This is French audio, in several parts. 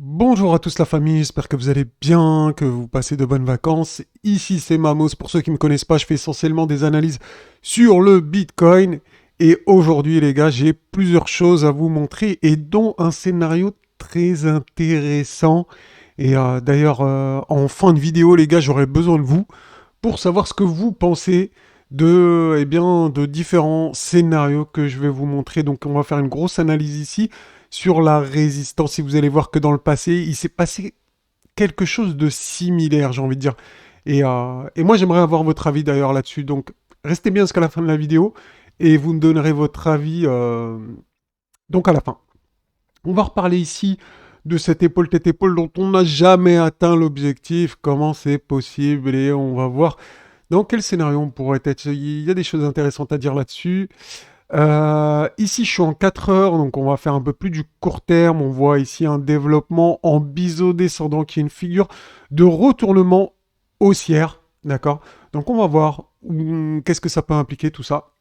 Bonjour à tous la famille, j'espère que vous allez bien, que vous passez de bonnes vacances. Ici c'est Mamos, pour ceux qui ne me connaissent pas, je fais essentiellement des analyses sur le Bitcoin. Et aujourd'hui les gars, j'ai plusieurs choses à vous montrer et dont un scénario très intéressant. Et d'ailleurs, en fin de vidéo les gars, j'aurais besoin de vous pour savoir ce que vous pensez de différents scénarios que je vais vous montrer. Donc on va faire une grosse analyse ici sur la résistance. Et vous allez voir que dans le passé, il s'est passé quelque chose de similaire, j'ai envie de dire. Et moi, j'aimerais avoir votre avis d'ailleurs là-dessus. Donc, restez bien jusqu'à la fin de la vidéo et vous me donnerez votre avis donc à la fin. On va reparler ici de cette épaule tête épaule dont on n'a jamais atteint l'objectif. Comment c'est possible? Et on va voir dans quel scénario on pourrait être. Il y a des choses intéressantes à dire là-dessus. Ici, je suis en 4 heures, donc on va faire un peu plus du court terme. On voit ici un développement en biseau descendant qui est une figure de retournement haussière. D'accord. Donc on va voir qu'est-ce que ça peut impliquer tout ça.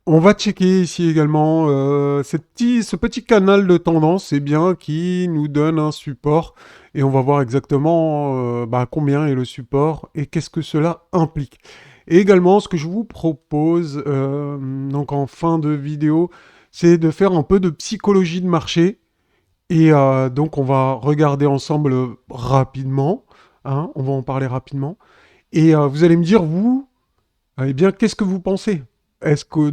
On va checker ici également ce petit canal de tendance, c'est bien, qui nous donne un support. Et on va voir exactement combien est le support et qu'est-ce que cela implique. Et également, ce que je vous propose, donc en fin de vidéo, c'est de faire un peu de psychologie de marché. Et donc, on va regarder ensemble rapidement. Hein, on va en parler rapidement. Et vous allez me dire, vous, eh bien, qu'est-ce que vous pensez? Est-ce que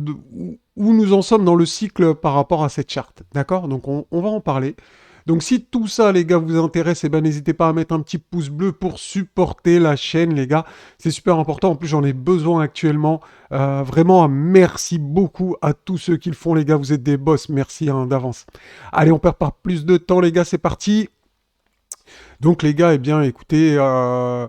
où nous en sommes dans le cycle par rapport à cette charte? D'accord? Donc on va en parler. Donc si tout ça, les gars, vous intéresse, eh ben, n'hésitez pas à mettre un petit pouce bleu pour supporter la chaîne, les gars. C'est super important. En plus, j'en ai besoin actuellement. Vraiment, merci beaucoup à tous ceux qui le font, les gars. Vous êtes des boss. Merci hein, d'avance. Allez, on perd pas plus de temps, les gars. C'est parti. Donc les gars, eh bien écoutez, là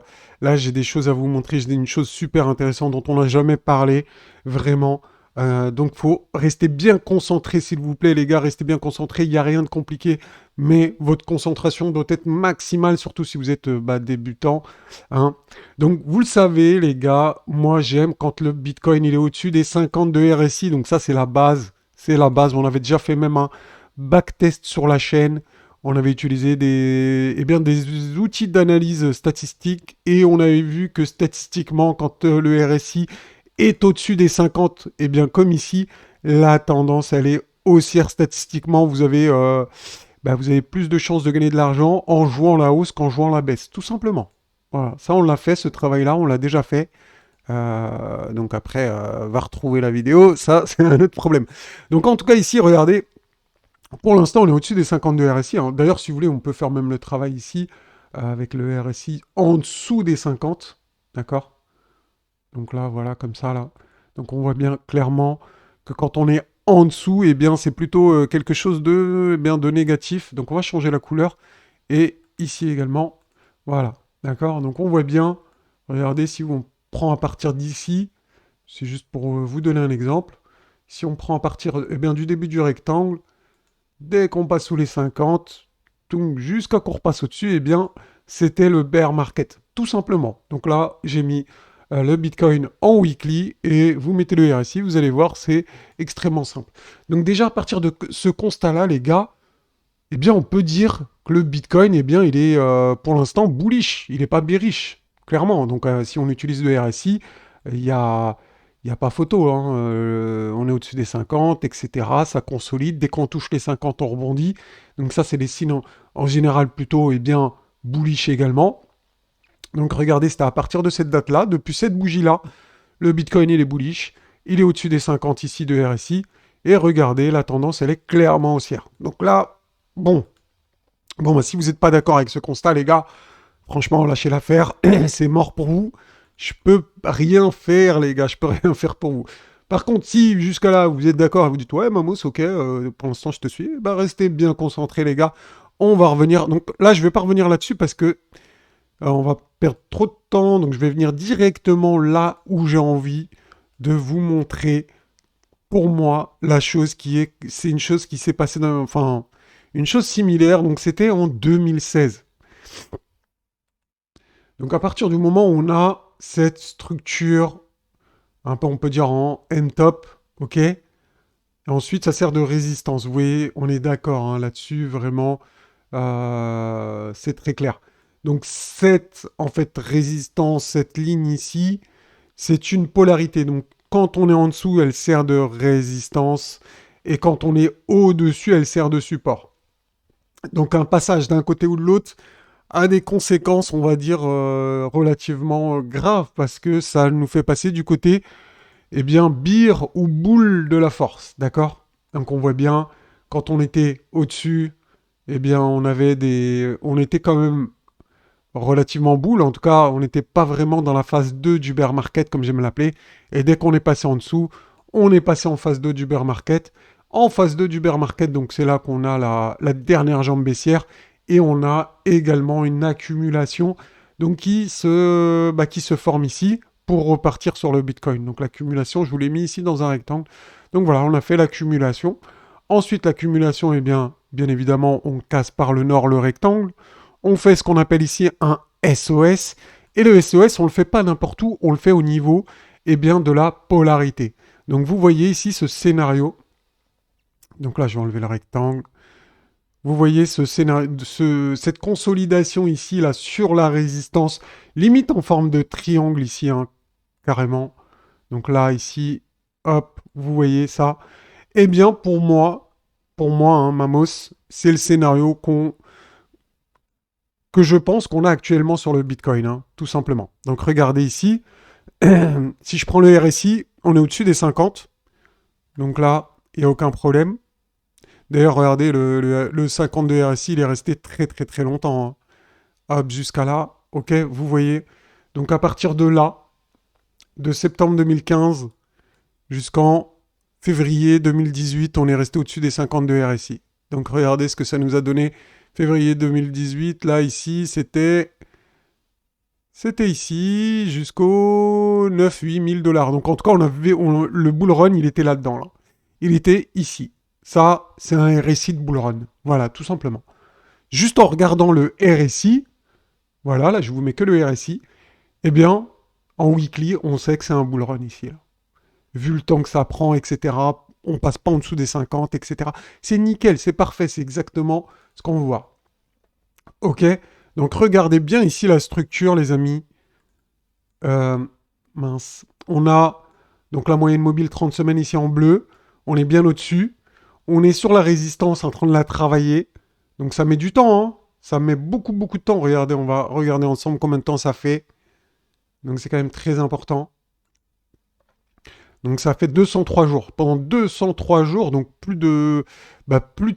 j'ai des choses à vous montrer, j'ai une chose super intéressante dont on n'a jamais parlé, vraiment. Donc faut rester bien concentré s'il vous plaît les gars, restez bien concentrés, il n'y a rien de compliqué, mais votre concentration doit être maximale, surtout si vous êtes débutant. Hein. Donc vous le savez les gars, moi j'aime quand le Bitcoin il est au-dessus des 50 de RSI, donc ça c'est la base, on avait déjà fait même un backtest sur la chaîne. On avait utilisé des outils d'analyse statistique et on avait vu que statistiquement, quand le RSI est au-dessus des 50, eh bien comme ici, la tendance, elle est haussière statistiquement. Vous avez plus de chances de gagner de l'argent en jouant la hausse qu'en jouant la baisse, tout simplement. Voilà, ça on l'a fait, ce travail-là, on l'a déjà fait. Donc après, va retrouver la vidéo, ça c'est un autre problème. Donc en tout cas ici, regardez, pour l'instant, on est au-dessus des 52 RSI. Hein. D'ailleurs, si vous voulez, on peut faire même le travail ici avec le RSI en dessous des 50. D'accord. Donc là, voilà, comme ça, là. Donc on voit bien clairement que quand on est en dessous, eh bien, c'est plutôt quelque chose de négatif. Donc on va changer la couleur. Et ici également, voilà. D'accord. Donc on voit bien. Regardez, si on prend à partir d'ici, c'est juste pour vous donner un exemple. Si on prend à partir du début du rectangle, dès qu'on passe sous les 50, jusqu'à qu'on repasse au-dessus, eh bien, c'était le bear market, tout simplement. Donc là, j'ai mis le Bitcoin en weekly et vous mettez le RSI, vous allez voir, c'est extrêmement simple. Donc déjà, à partir de ce constat-là, les gars, eh bien, on peut dire que le Bitcoin, eh bien, il est pour l'instant bullish, il n'est pas bearish, clairement. Donc si on utilise le RSI, il y a pas photo. Hein. On est au-dessus des 50, etc. Ça consolide. Dès qu'on touche les 50, on rebondit. Donc ça, c'est des signes en général plutôt bien bullish également. Donc regardez, c'était à partir de cette date-là, depuis cette bougie-là, le Bitcoin, il est bullish. Il est au-dessus des 50 ici de RSI. Et regardez, la tendance, elle est clairement haussière. Donc là, bon, si vous n'êtes pas d'accord avec ce constat, les gars, franchement, lâchez l'affaire. C'est mort pour vous. Je peux rien faire, les gars. Je peux rien faire pour vous. Par contre, si jusqu'à là, vous êtes d'accord et vous dites, ouais, Mamos, ok, pour l'instant, je te suis, bah, restez bien concentrés, les gars. On va revenir. Donc là, je vais pas revenir là-dessus parce que on va perdre trop de temps. Donc je vais venir directement là où j'ai envie de vous montrer, pour moi, la chose qui est. C'est une chose qui s'est passée dans. Enfin, une chose similaire. Donc c'était en 2016. Donc à partir du moment où on a cette structure, un peu on peut dire en M-top, ok. Et ensuite ça sert de résistance. Vous voyez, on est d'accord hein, là-dessus, vraiment. C'est très clair. Donc cette en fait résistance, cette ligne ici, c'est une polarité. Donc quand on est en dessous, elle sert de résistance et quand on est au-dessus, elle sert de support. Donc un passage d'un côté ou de l'autre a des conséquences, on va dire, relativement graves parce que ça nous fait passer du côté, eh bien, bire ou boule de la force, d'accord? Donc on voit bien, quand on était au-dessus, eh bien, on était quand même relativement boule. En tout cas, on n'était pas vraiment dans la phase 2 du bear market, comme j'aime l'appeler. Et dès qu'on est passé en dessous, on est passé en phase 2 du bear market. En phase 2 du bear market, donc c'est là qu'on a la dernière jambe baissière. Et on a également une accumulation donc qui se forme ici pour repartir sur le Bitcoin. Donc l'accumulation, je vous l'ai mis ici dans un rectangle. Donc voilà, on a fait l'accumulation. Ensuite, l'accumulation, bien évidemment, on casse par le nord le rectangle. On fait ce qu'on appelle ici un SOS. Et le SOS, on ne le fait pas n'importe où, on le fait au niveau de la polarité. Donc vous voyez ici ce scénario. Donc là, je vais enlever le rectangle. Vous voyez ce scénario, cette consolidation ici, là, sur la résistance, limite en forme de triangle ici, hein, carrément. Donc là, ici, hop, vous voyez ça. Eh bien, pour moi, hein, Mamos, c'est le scénario que je pense qu'on a actuellement sur le Bitcoin, hein, tout simplement. Donc regardez ici, si je prends le RSI, on est au-dessus des 50. Donc là, il n'y a aucun problème. D'ailleurs, regardez, le 50 de RSI, il est resté très très très longtemps, hein. Hop, jusqu'à là, ok, vous voyez. Donc à partir de là, de septembre 2015 jusqu'en février 2018, on est resté au-dessus des 50 de RSI. Donc regardez ce que ça nous a donné. Février 2018, là, ici, c'était ici jusqu'au 9-8 000 dollars. Donc en tout cas, le bull run, il était là-dedans. Là. Il était ici. Ça, c'est un RSI de bull run. Voilà, tout simplement. Juste en regardant le RSI, voilà, là, je vous mets que le RSI, eh bien, en weekly, on sait que c'est un bull run ici. Là. Vu le temps que ça prend, etc., on passe pas en dessous des 50, etc. C'est nickel, c'est parfait, c'est exactement ce qu'on voit. Ok, donc regardez bien ici la structure, les amis. Euh, mince. On a donc la moyenne mobile 30 semaines ici en bleu. On est bien au-dessus. On est sur la résistance en train de la travailler. Donc ça met du temps, hein. Ça met beaucoup, beaucoup de temps. Regardez, on va regarder ensemble combien de temps ça fait. Donc c'est quand même très important. Donc ça fait 203 jours. Pendant 203 jours, donc plus de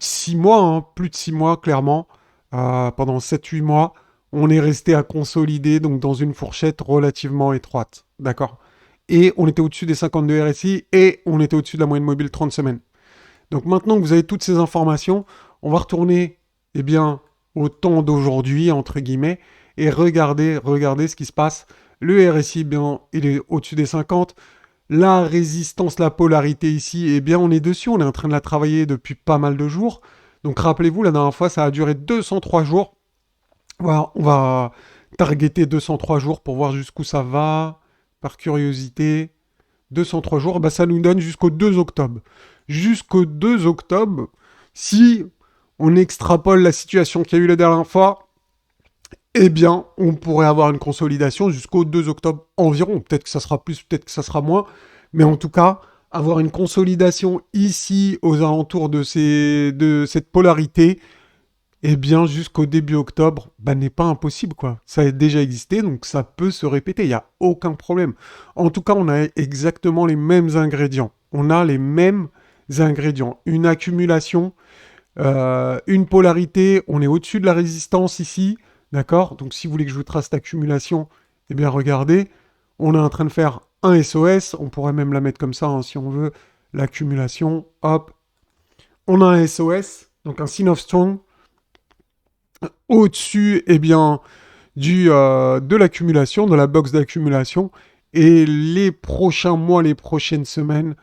6 mois, hein, plus de 6 mois clairement, pendant 7-8 mois, on est resté à consolider donc dans une fourchette relativement étroite. D'accord. Et on était au-dessus des 52 RSI et on était au-dessus de la moyenne mobile 30 semaines. Donc maintenant que vous avez toutes ces informations, on va retourner au temps d'aujourd'hui, entre guillemets, et regardez ce qui se passe. Le RSI, il est au-dessus des 50. La résistance, la polarité ici, on est dessus, on est en train de la travailler depuis pas mal de jours. Donc rappelez-vous, la dernière fois, ça a duré 203 jours. Voilà, on va targeter 203 jours pour voir jusqu'où ça va, par curiosité. 203 jours, bah ça nous donne jusqu'au 2 octobre. Jusqu'au 2 octobre, si on extrapole la situation qu'il y a eu la dernière fois, on pourrait avoir une consolidation jusqu'au 2 octobre environ. Peut-être que ça sera plus, peut-être que ça sera moins. Mais en tout cas, avoir une consolidation ici, aux alentours de cette polarité, jusqu'au début octobre, n'est pas impossible, quoi. Ça a déjà existé, donc ça peut se répéter, il n'y a aucun problème. En tout cas, on a exactement les mêmes ingrédients. On a les mêmes ingrédients. Une accumulation, une polarité, on est au-dessus de la résistance ici, d'accord? Donc si vous voulez que je vous trace cette accumulation, regardez, on est en train de faire un SOS, on pourrait même la mettre comme ça, hein, si on veut, l'accumulation, hop. On a un SOS, donc un sign of strong, au-dessus, de l'accumulation, de la box d'accumulation. Et les prochains mois, les prochaines semaines,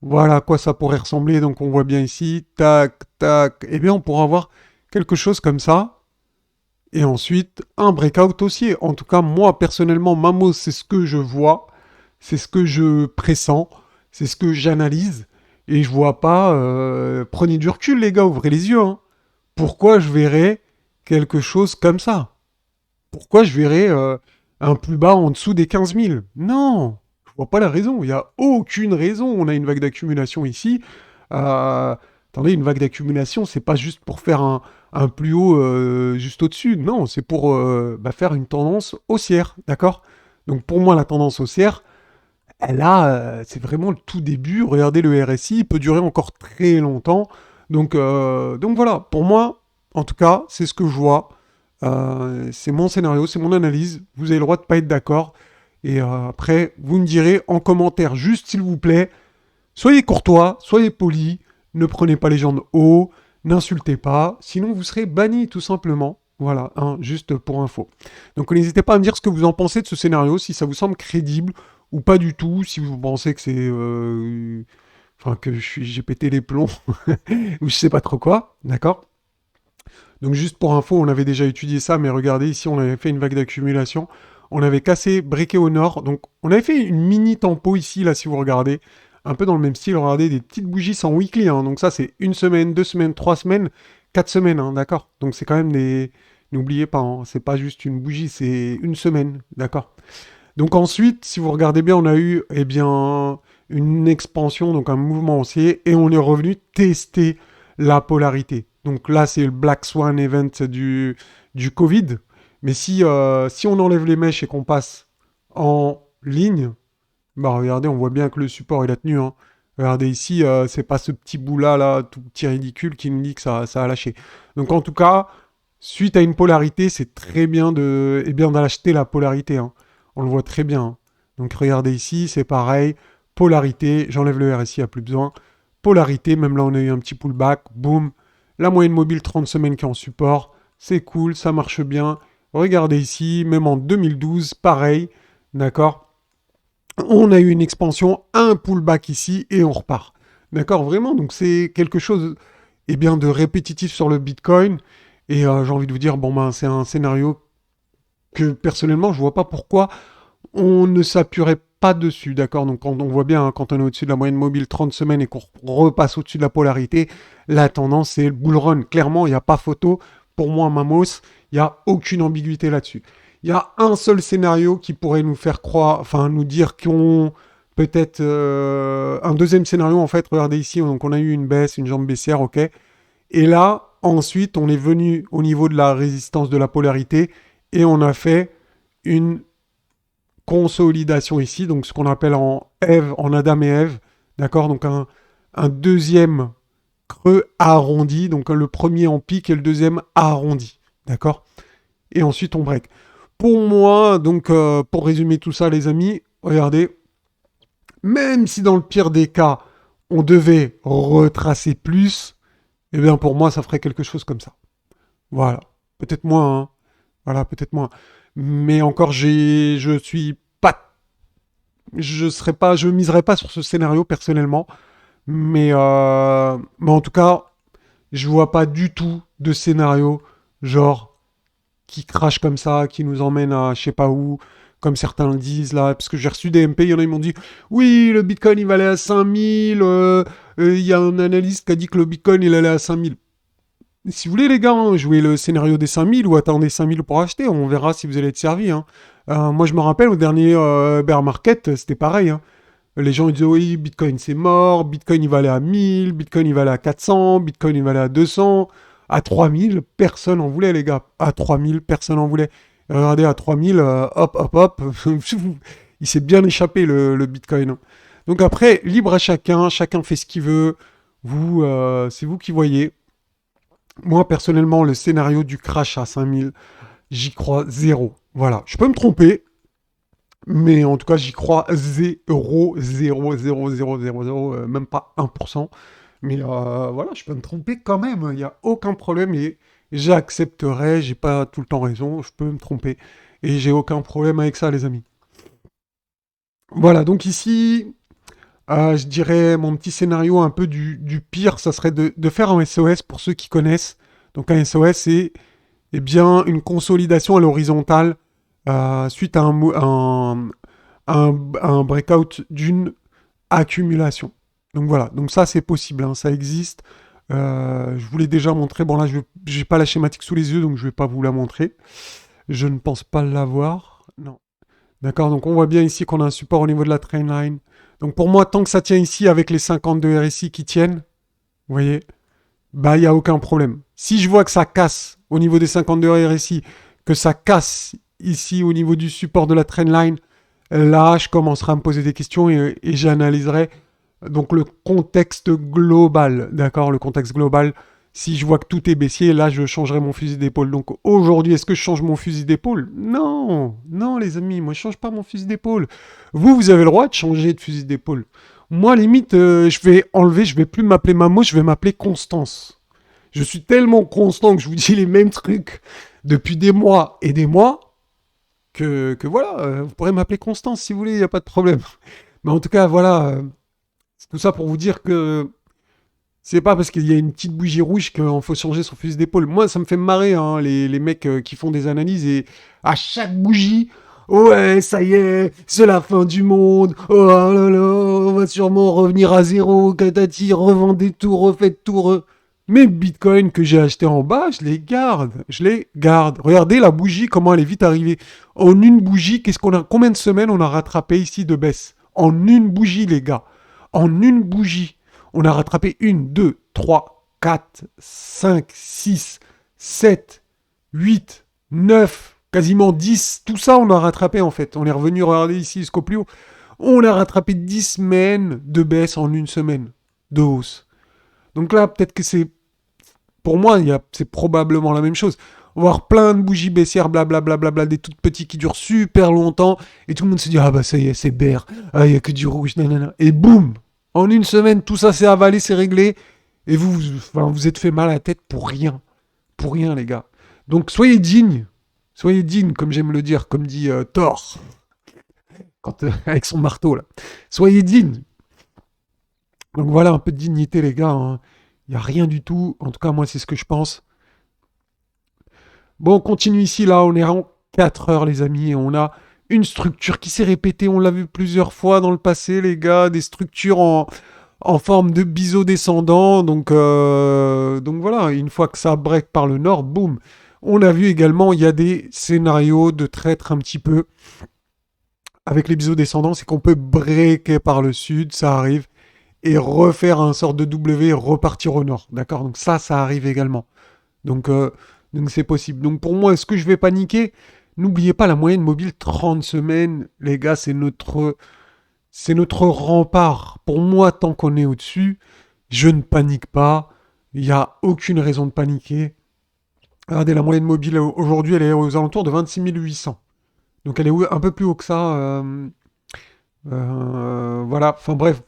voilà à quoi ça pourrait ressembler. Donc on voit bien ici, tac, tac. On pourra avoir quelque chose comme ça. Et ensuite, un breakout haussier. En tout cas, moi, personnellement, Mamo, c'est ce que je vois. C'est ce que je pressens. C'est ce que j'analyse. Et je vois pas... prenez du recul, les gars, ouvrez les yeux. Hein. Pourquoi je verrais quelque chose comme ça. Pourquoi je verrais un plus bas en dessous des 15 000? Non, je vois pas la raison. Il n'y a aucune raison. On a une vague d'accumulation ici. Attendez, une vague d'accumulation, c'est pas juste pour faire un plus haut juste au-dessus. Non, c'est pour faire une tendance haussière, d'accord? Donc pour moi, la tendance haussière, c'est vraiment le tout début. Regardez le RSI, il peut durer encore très longtemps. Donc voilà, pour moi, en tout cas, c'est ce que je vois. C'est mon scénario, c'est mon analyse. Vous avez le droit de pas être d'accord. Et après, vous me direz en commentaire, juste s'il vous plaît, soyez courtois, soyez poli, ne prenez pas les gens de haut, n'insultez pas, sinon vous serez banni tout simplement. Voilà, hein, juste pour info. Donc n'hésitez pas à me dire ce que vous en pensez de ce scénario, si ça vous semble crédible ou pas du tout, si vous pensez que c'est... Enfin, que j'ai pété les plombs, ou je sais pas trop quoi, d'accord? Donc juste pour info, on avait déjà étudié ça, mais regardez, ici on avait fait une vague d'accumulation, on avait cassé, breaké au nord, donc on avait fait une mini tempo ici, là si vous regardez, un peu dans le même style, regardez, des petites bougies sans weekly, hein. Donc ça c'est une semaine, 2 semaines, 3 semaines, 4 semaines, hein, d'accord? Donc c'est quand même des... N'oubliez pas, hein, c'est pas juste une bougie, c'est une semaine, d'accord? Donc ensuite, si vous regardez bien, on a eu eh bien, une expansion, donc un mouvement haussier, et on est revenu tester la polarité. Donc là, c'est le Black Swan Event du Covid. Mais si on enlève les mèches et qu'on passe en ligne, bah regardez, on voit bien que le support il a tenu, hein. Regardez ici, c'est pas ce petit bout-là, là, tout petit ridicule, qui nous dit que ça a lâché. Donc en tout cas, suite à une polarité, c'est très bien d'acheter la polarité, hein. On le voit très bien, hein. Donc regardez ici, c'est pareil. Polarité, j'enlève le RSI, il n'y a plus besoin. Polarité, même là on a eu un petit pullback, boum. La moyenne mobile 30 semaines qui est en support, c'est cool, ça marche bien. Regardez ici, même en 2012, pareil, d'accord? On a eu une expansion, un pullback ici et on repart. D'accord, vraiment, donc c'est quelque chose de répétitif sur le Bitcoin. Et j'ai envie de vous dire, bon ben c'est un scénario que personnellement je vois pas pourquoi on ne s'appuierait pas dessus, d'accord? Donc quand on voit bien, hein, quand on est au-dessus de la moyenne mobile 30 semaines et qu'on repasse au-dessus de la polarité, la tendance c'est le bull run. Clairement, il n'y a pas photo. Pour moi, Mamos, il n'y a aucune ambiguïté là-dessus. Il y a un seul scénario qui pourrait nous faire croire, enfin nous dire qu'on peut-être un deuxième scénario en fait. Regardez ici, donc on a eu une baisse, une jambe baissière, ok. Et là, ensuite, on est venu au niveau de la résistance de la polarité et on a fait une consolidation ici, donc ce qu'on appelle en Ève, en Adam et Ève, d'accord? Donc un deuxième creux arrondi, donc le premier en pic et le deuxième arrondi, d'accord? Et ensuite on break. Pour moi, donc pour résumer tout ça les amis, regardez, même si dans le pire des cas, on devait retracer plus, eh bien pour moi ça ferait quelque chose comme ça. Voilà. Peut-être moins, hein. Voilà, peut-être moins. Mais encore, je suis pas, je miserais pas sur ce scénario personnellement. Mais en tout cas, je vois pas du tout de scénario genre qui crache comme ça, qui nous emmène à je sais pas où, comme certains le disent là. Parce que j'ai reçu des MP, il y en a, ils m'ont dit oui, le Bitcoin il valait à 5000. Il y a un analyste qui a dit que le Bitcoin il allait à 5000. Si vous voulez, les gars, hein, jouez le scénario des 5000 ou attendez 5000 pour acheter. On verra si vous allez être servi, hein. Moi, je me rappelle, au dernier bear market, c'était pareil, hein. Les gens ils disaient oui, Bitcoin c'est mort, Bitcoin il valait à 1000, Bitcoin il valait à 400, Bitcoin il valait à 200. À 3000, personne en voulait, les gars. À 3000, personne en voulait. Regardez, à 3000, hop, hop, hop. Il s'est bien échappé, le Bitcoin, hein. Donc après, libre à chacun, chacun fait ce qu'il veut. Vous, c'est vous qui voyez. Moi, personnellement, le scénario du crash à 5000, j'y crois zéro. Voilà. Je peux me tromper, mais en tout cas, j'y crois zéro, zéro, zéro, zéro, zéro, zéro, même pas 1%. Mais voilà, je peux me tromper quand même. Il n'y a aucun problème et j'accepterai. J'ai pas tout le temps raison. Je peux me tromper. Et j'ai aucun problème avec ça, les amis. Voilà, donc ici, je dirais mon petit scénario un peu du pire, ça serait de faire un SOS pour ceux qui connaissent. Donc un SOS, c'est eh bien, une consolidation à l'horizontale suite à un breakout d'une accumulation. Donc voilà, donc ça c'est possible, hein, ça existe. Je vous l'ai déjà montré. Bon là, je n'ai pas la schématique sous les yeux, donc je vais pas vous la montrer. Je ne pense pas l'avoir. Non. D'accord, donc on voit bien ici qu'on a un support au niveau de la trainline. Donc pour moi, tant que ça tient ici avec les 52 RSI qui tiennent, vous voyez, bah il n'y a aucun problème. Si je vois que ça casse au niveau des 52 RSI, que ça casse ici au niveau du support de la trendline, là je commencerai à me poser des questions et j'analyserai donc le contexte global. D'accord, le contexte global. Si je vois que tout est baissier, là je changerai mon fusil d'épaule. Donc aujourd'hui, est-ce que je change mon fusil d'épaule? Non, non les amis, moi je change pas mon fusil d'épaule. Vous, vous avez le droit de changer de fusil d'épaule. Moi, limite, je vais enlever, je vais plus m'appeler Mamo, je vais m'appeler Constance. Je suis tellement constant que je vous dis les mêmes trucs depuis des mois et des mois que voilà, vous pourrez m'appeler Constance si vous voulez, il n'y a pas de problème. Mais en tout cas, voilà, c'est tout ça pour vous dire que c'est pas parce qu'il y a une petite bougie rouge qu'il faut changer son fusil d'épaule. Moi, ça me fait marrer, hein, les mecs qui font des analyses et à chaque bougie, ouais, ça y est, c'est la fin du monde. Oh là là, on va sûrement revenir à zéro. Katati, revendez tout, refaites tout. Mes bitcoins que j'ai achetés en bas, je les garde. Je les garde. Regardez la bougie, comment elle est vite arrivée. En une bougie, combien de semaines on a rattrapé ici de baisse? En une bougie, les gars. En une bougie. On a rattrapé 1, 2, 3, 4, 5, 6, 7, 8, 9, quasiment 10. Tout ça, on a rattrapé en fait. On est revenu regarder ici Scoplio. On a rattrapé 10 semaines de baisse en une semaine de hausse. Donc là, peut-être que c'est... Pour moi, c'est probablement la même chose. On va avoir plein de bougies baissières, blablabla, des toutes petites qui durent super longtemps. Et tout le monde se dit, ah bah ça y est, c'est bear. Ah, il n'y a que du rouge, nanana. Et boum, en une semaine, tout ça s'est avalé, c'est réglé. Et vous êtes fait mal à la tête pour rien. Pour rien, les gars. Donc soyez dignes. Soyez dignes, comme j'aime le dire, comme dit Thor. Avec son marteau, là. Soyez dignes. Donc voilà, un peu de dignité, les gars. Hein. Il n'y a rien du tout. En tout cas, moi, c'est ce que je pense. Bon, on continue ici, là. On est en 4 heures, les amis. Et on a une structure qui s'est répétée. On l'a vu plusieurs fois dans le passé, les gars. Des structures en forme de biseau descendant. Donc voilà, une fois que ça break par le nord, boum. On a vu également, il y a des scénarios de traître un petit peu. Avec les biseaux descendants, c'est qu'on peut breaker par le sud, ça arrive. Et refaire un sort de W et repartir au nord. D'accord. Donc ça arrive également. Donc, euh, donc c'est possible. Donc pour moi, est-ce que je vais paniquer? N'oubliez pas la moyenne mobile 30 semaines. Les gars, c'est notre rempart. Pour moi, tant qu'on est au-dessus, je ne panique pas. Il n'y a aucune raison de paniquer. Regardez, la moyenne mobile aujourd'hui, elle est aux alentours de 26 800. Donc elle est un peu plus haut que ça. Voilà. Enfin bref.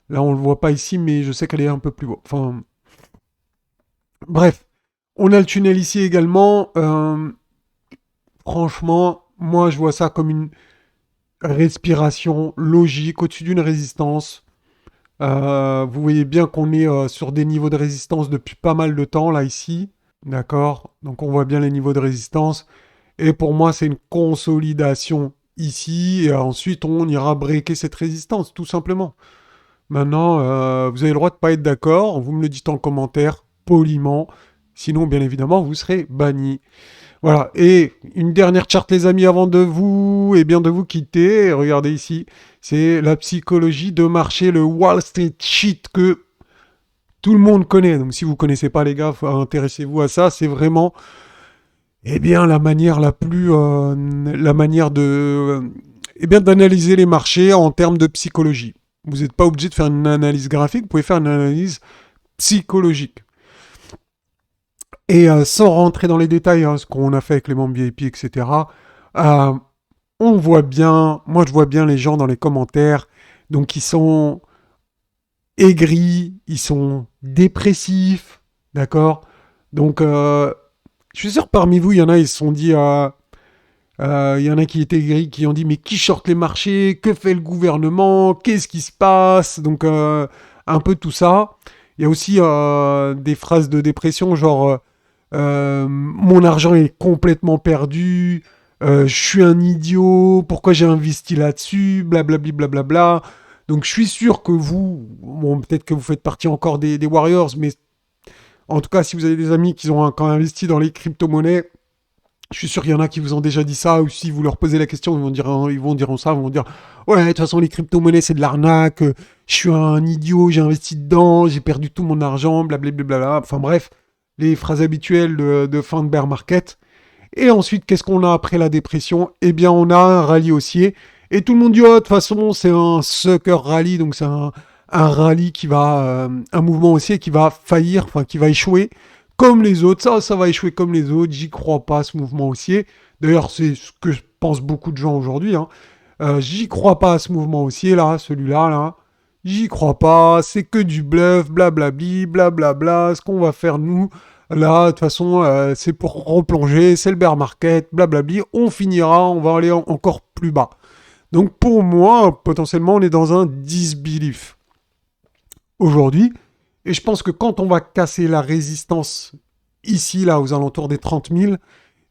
Là, on le voit pas ici, mais je sais qu'elle est un peu plus haut. Enfin, bref. On a le tunnel ici également. Franchement, moi, je vois ça comme une respiration logique au-dessus d'une résistance. Vous voyez bien qu'on est sur des niveaux de résistance depuis pas mal de temps, là, ici. D'accord. Donc, on voit bien les niveaux de résistance. Et pour moi, c'est une consolidation ici. Et ensuite, on ira breaker cette résistance, tout simplement. Maintenant, vous avez le droit de pas être d'accord. Vous me le dites en commentaire, poliment. Sinon, bien évidemment, vous serez banni. Voilà. Et une dernière charte, les amis, avant de vous quitter. Regardez ici. C'est la psychologie de marché, le Wall Street Sheet que tout le monde connaît. Donc, si vous connaissez pas, les gars, intéressez-vous à ça. C'est vraiment, eh bien, la manière d'analyser les marchés en termes de psychologie. Vous n'êtes pas obligé de faire une analyse graphique, vous pouvez faire une analyse psychologique. Et sans rentrer dans les détails, hein, ce qu'on a fait avec les membres VIP, etc., euh, on voit bien, moi je vois bien les gens dans les commentaires, donc ils sont aigris, ils sont dépressifs, d'accord. Donc je suis sûr parmi vous, il y en a, ils se sont dit, il y en a qui étaient aigris, qui ont dit, mais qui short les marchés, que fait le gouvernement, qu'est-ce qui se passe, donc un peu tout ça. Il y a aussi des phrases de dépression, genre mon argent est complètement perdu, je suis un idiot, pourquoi j'ai investi là-dessus, blablabli, blablabla. Donc je suis sûr que vous, bon, peut-être que vous faites partie encore des Warriors, mais en tout cas, si vous avez des amis qui ont quand même investi dans les crypto-monnaies, je suis sûr qu'il y en a qui vous ont déjà dit ça, ou si vous leur posez la question, ils vont dire ça, ils vont dire ouais, de toute façon, les crypto-monnaies, c'est de l'arnaque, je suis un idiot, j'ai investi dedans, j'ai perdu tout mon argent, blablabla. Enfin bref, les phrases habituelles de fin de bear market. Et ensuite, qu'est-ce qu'on a après la dépression? Eh bien, on a un rallye haussier. Et tout le monde dit, oh, de toute façon, c'est un sucker rally, donc c'est un rallye qui va, un mouvement haussier qui va faillir, enfin, qui va échouer comme les autres. Ça va échouer comme les autres. J'y crois pas, ce mouvement haussier. D'ailleurs, c'est ce que pensent beaucoup de gens aujourd'hui, hein. J'y crois pas à ce mouvement haussier, là, celui-là, là. J'y crois pas, c'est que du bluff, blablabli, blablabla. Ce qu'on va faire, nous, là, de toute façon, c'est pour replonger, c'est le bear market, blablabli. On finira, on va aller encore plus bas. Donc pour moi, potentiellement, on est dans un disbelief aujourd'hui. Et je pense que quand on va casser la résistance ici, là, aux alentours des 30 000,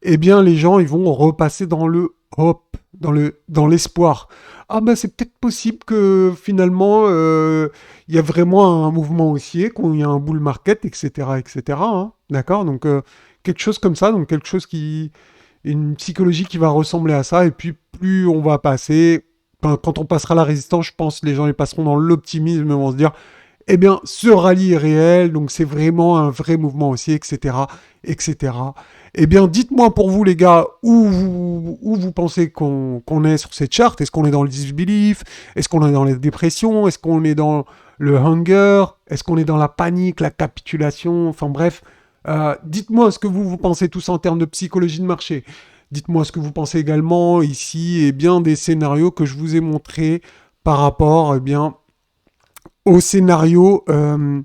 eh bien, les gens, ils vont repasser dans le hop, dans l'espoir. Ah ben, c'est peut-être possible que finalement, il y a vraiment un mouvement haussier, qu'il y a un bull market, etc., etc. Hein. D'accord? Donc, quelque chose comme ça, donc quelque chose qui... Une psychologie qui va ressembler à ça, et puis plus on va passer... Quand on passera la résistance, je pense que les gens ils passeront dans l'optimisme et vont se dire eh bien, ce rallye est réel, donc c'est vraiment un vrai mouvement aussi, etc., etc. Eh bien, dites-moi pour vous, les gars, où vous pensez qu'on est sur cette charte. Est-ce qu'on est dans le disbelief? Est-ce qu'on est dans les dépressions? Est-ce qu'on est dans le hunger? Est-ce qu'on est dans la panique, la capitulation? Enfin bref, dites-moi ce que vous pensez tous en termes de psychologie de marché. Dites-moi ce que vous pensez également ici, et bien des scénarios que je vous ai montrés par rapport, eh bien, au scénario de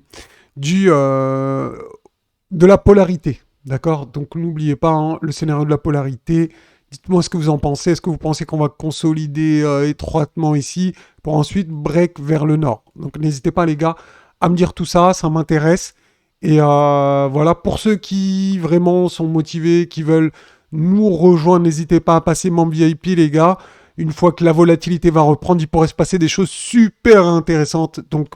la polarité. D'accord? Donc n'oubliez pas hein, le scénario de la polarité. Dites-moi ce que vous en pensez. Est-ce que vous pensez qu'on va consolider étroitement ici pour ensuite break vers le nord? Donc n'hésitez pas les gars à me dire tout ça, ça m'intéresse. Et voilà, pour ceux qui vraiment sont motivés, qui veulent nous rejoindre, n'hésitez pas à passer membre VIP les gars. Une fois que la volatilité va reprendre, il pourrait se passer des choses super intéressantes. Donc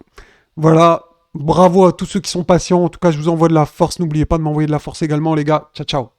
voilà, bravo à tous ceux qui sont patients. En tout cas, je vous envoie de la force. N'oubliez pas de m'envoyer de la force également, les gars. Ciao, ciao.